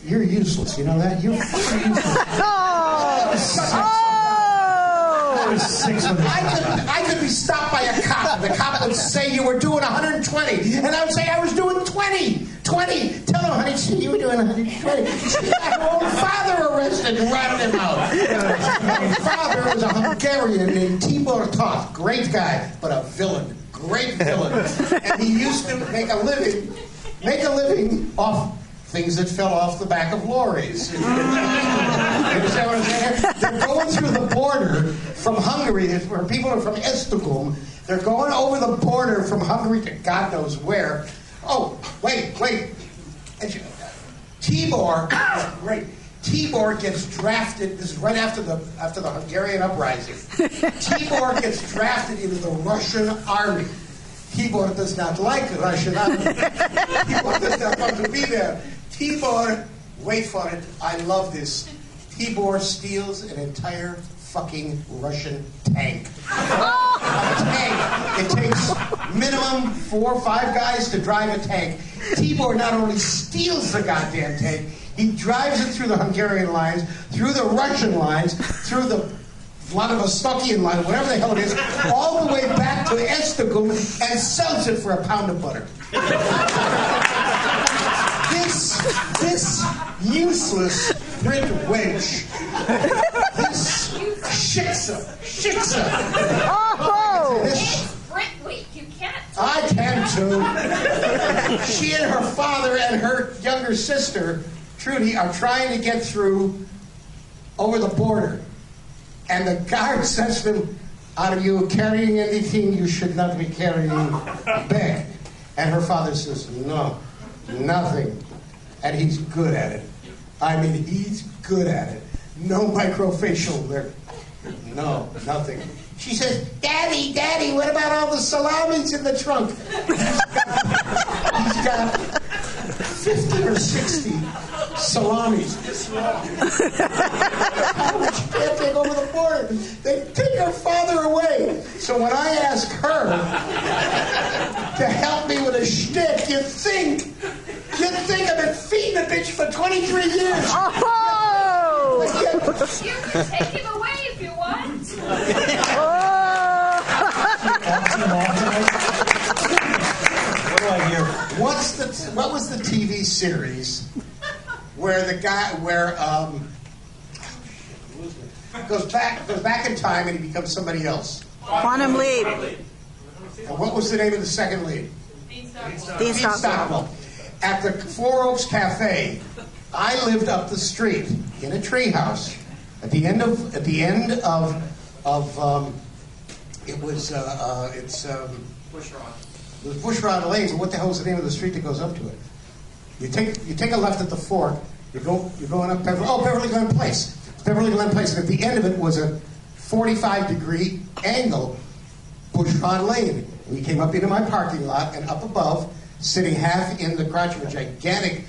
You're useless. You know that? You're fucking useless. I could be stopped by a cop, and the cop would say you were doing 120, and I would say I was doing 20. Tell him, honey, you were doing 120. She got her own father arrested and ratted him out. Her father was a Hungarian named Tibor Toth. Great guy, but a villain. Great villain. And he used to make a living off things that fell off the back of lorries. You understand what I'm saying? They're going through the border from Hungary, where people are from Esztergom. They're going over the border from Hungary to God knows where. Oh, wait. Tibor, great. Tibor gets drafted. This is right after the Hungarian uprising. Tibor gets drafted into the Russian army. Tibor does not like the Russian army. Tibor does not want to be there. Tibor, wait for it. I love this. Tibor steals an entire fucking Russian tank. A tank. It takes minimum 4 or 5 guys to drive a tank. Tibor not only steals the goddamn tank, he drives it through the Hungarian lines, through the Russian lines, through the Vladivostokian line, whatever the hell it is, all the way back to Esztergom and sells it for £1 of butter. This useless Brit wench, this shiksa. Oh! It's Brit week. You can't. I can too. She and her father and her younger sister, Trudy, are trying to get through over the border. And the guard says to them, "Are you carrying anything you should not be carrying back?" And her father says, "No, nothing." And he's good at it. I mean, he's good at it. No microfacial there. No, nothing. She says, Daddy, what about all the salamis in the trunk?" He's got 50 or 60 salamis. She can't take over the border. They take her father away. So when I ask her to help me with a shtick, you'd think I've been feeding the bitch for 23 years. Oh! You can take him away if you want. What do I hear? What was the TV series where the guy goes back in time and he becomes somebody else? Quantum Leap. And what was the name of the second lead? Dean Stockwell. At the Four Oaks Cafe, I lived up the street in a treehouse. At the end of it was Bushrod Lane. But what the hell is the name of the street that goes up to it? You take a left at the fork. You're going up Beverly Glen Place. Beverly Glen Place, and at the end of it was a 45-degree angle, Bushrod Lane. We came up into my parking lot, and up above, sitting half in the crotch of a gigantic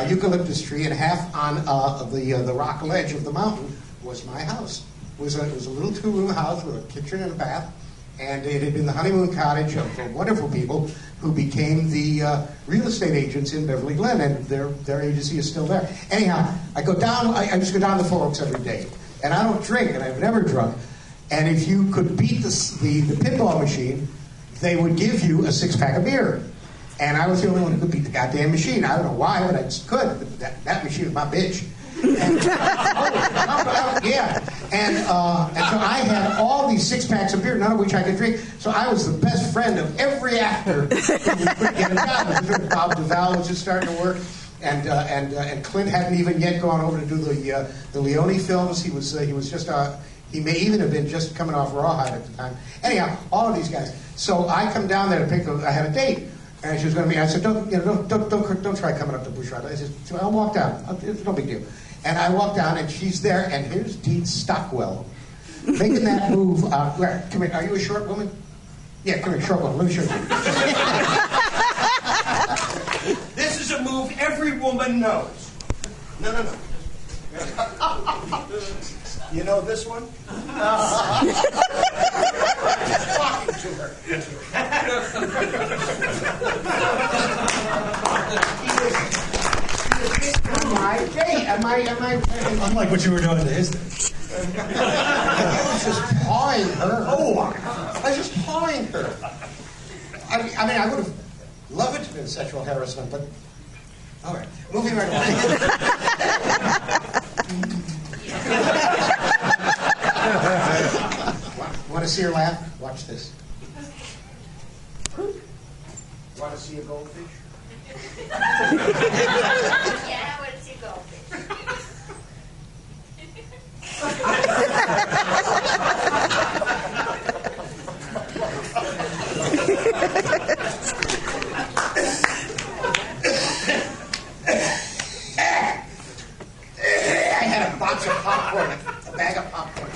eucalyptus tree and half on the rock ledge of the mountain, was my house. It was a little 2-room house with a kitchen and a bath, and it had been the honeymoon cottage of wonderful people who became the real estate agents in Beverly Glen, and their agency is still there. Anyhow, I go down. I just go down the Four Oaks every day, and I don't drink, and I've never drunk. And if you could beat the pinball machine, they would give you a 6-pack of beer. And I was the only one who could beat the goddamn machine. I don't know why, but I just could. That machine was my bitch. And, And so I had all these 6-packs of beer, none of which I could drink. So I was the best friend of every actor who could get a job. Bob Duvall was just starting to work, and Clint hadn't even yet gone over to do the Leone films. He was just he may even have been just coming off Rawhide at the time. Anyhow, all of these guys. So I come down there to pick up. I had a date. And she was going to meet. I said, don't try coming up to Bushrod. I said, I'll walk down. It's no big deal. And I walk down, and she's there, and here's Dean Stockwell making that move. Come here. Are you a short woman? Yeah, come here, short woman. Let me show you. This is a move every woman knows. No. You know this one? Talking to her. He is Am I? Unlike what you were doing to his thing. I was just pawing her. Oh, I was just pawing her. I mean, I would have loved it to have been sexual harassment, but all right, moving right along. Want to see her laugh? Watch this. Want to see a goldfish? Yeah, I want to see goldfish. I had a box of popcorn, a bag of popcorn,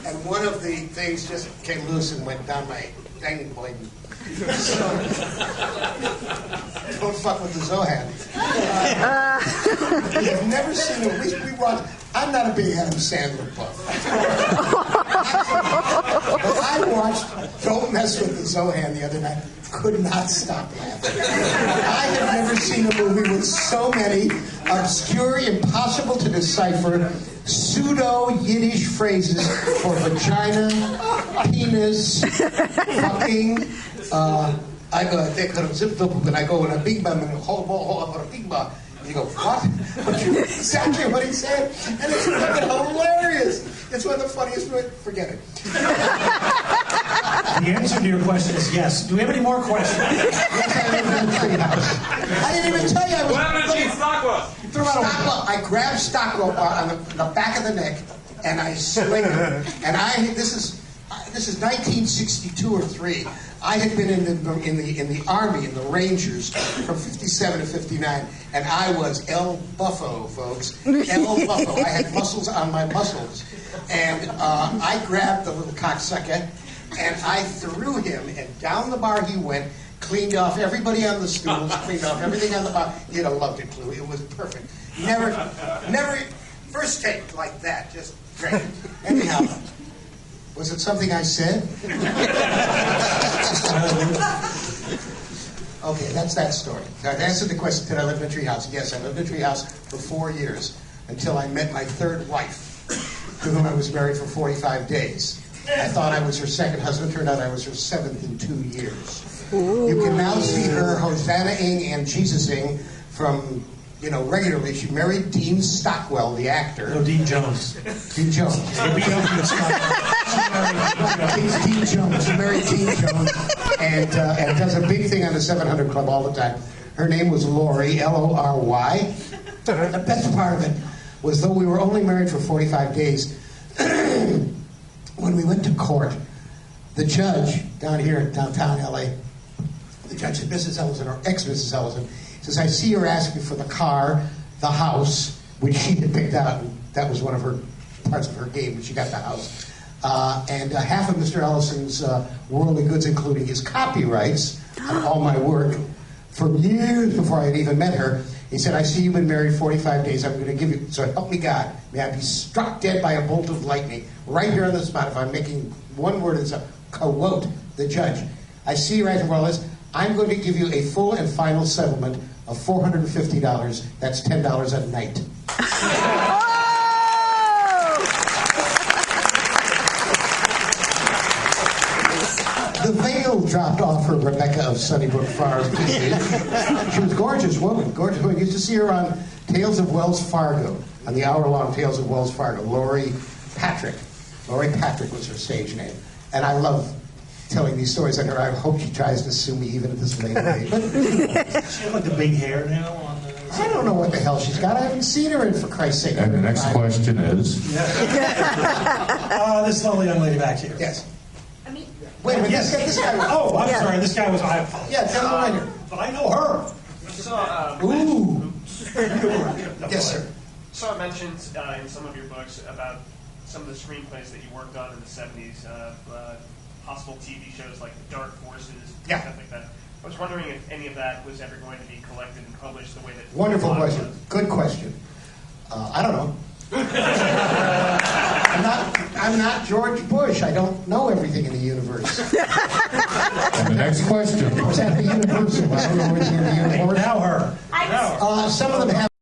and one of the things just came loose and went down my dangling blade. So, don't fuck with the Zohan. I've never seen a. We watch. I'm not a big Adam Sandler buff. But I watched Don't Mess with the Zohan the other night. Could not stop laughing. I have never seen a movie with so many obscure, impossible to decipher pseudo-Yiddish phrases for vagina, penis, fucking. I go, they could have zipped up and I go in a big bum and hold up a big bum. And you go, what? Exactly what he said. And it's fucking hilarious. It's one of the funniest movies. Forget it. The answer to your question is yes. Do we have any more questions? Yes, I didn't even tell you I was. What happened to Gene Stockwell? Stockwell. I grabbed Stockwell on the back of the neck and I sling him. And this is 1962 or 3. I had been in the Army, in the Rangers, from 57 to 59, and I was El Buffo, folks. El Buffo. I had muscles on my muscles. And I grabbed the little cocksucker, and I threw him, and down the bar he went, cleaned off everybody on the stools, cleaned off everything on the bar. You'd have loved it, Clue. It was perfect. Never, first take like that, just great. Anyhow. Was it something I said? Okay, that's that story. I've answered the question, did I live in a treehouse? Yes, I lived in a treehouse for 4 years until I met my third wife, to whom I was married for 45 days. I thought I was her second husband. Turned out I was her 7th in 2 years. Ooh. You can now see her Hosanna-ing and Jesus-ing from, regularly. She married Dean Stockwell, the actor. No, Dean Jones. Dean Jones. Dean Jones. She married Dean Jones and does a big thing on the 700 Club all the time. Her name was Lori, L-O-R-Y. The best part of it was, though we were only married for 45 days, when we went to court, the judge down here in downtown L.A., the judge said, Mrs. Ellison, or ex-Mrs. Ellison, says, I see you're asking for the car, the house, which she had picked out. And that was one of her parts of her game, but she got the house. And half of Mr. Ellison's worldly goods, including his copyrights on all my work, from years before I had even met her. He said, I see you've been married 45 days. I'm going to give you, so help me God. May I be struck dead by a bolt of lightning right here on the spot if I'm making one word. It's a quote, the judge. I see you're asking for all this. I'm going to give you a full and final settlement of $450. That's $10 a night. The veil dropped off her Rebecca of Sunnybrook Farm. She was a gorgeous woman. Gorgeous woman. Used to see her on Tales of Wells Fargo, on the hour-long Tales of Wells Fargo. Lori Patrick. Lori Patrick was her stage name. And I love telling these stories on her. I hope she tries to sue me even at this late age. But she has like the big hair now on the... I don't know what the hell she's got. I haven't seen her in, for Christ's sake. And the next question is? This lovely young lady back here. Yes. Wait a minute, yes. this guy was... Oh, I'm sorry, this guy was... I apologize. Yeah, tell him right here. But I know her. Ooh. Yes, sir. So it mentions in some of your books about some of the screenplays that you worked on in the 70s, possible TV shows like The Dark Forces, stuff like that. I was wondering if any of that was ever going to be collected and published the way that... Wonderful question. Good question. I don't know. I'm not George Bush. I don't know everything in the universe. And the next question. It's at the Universal. I don't know what's in the universe. Now her. Some of them have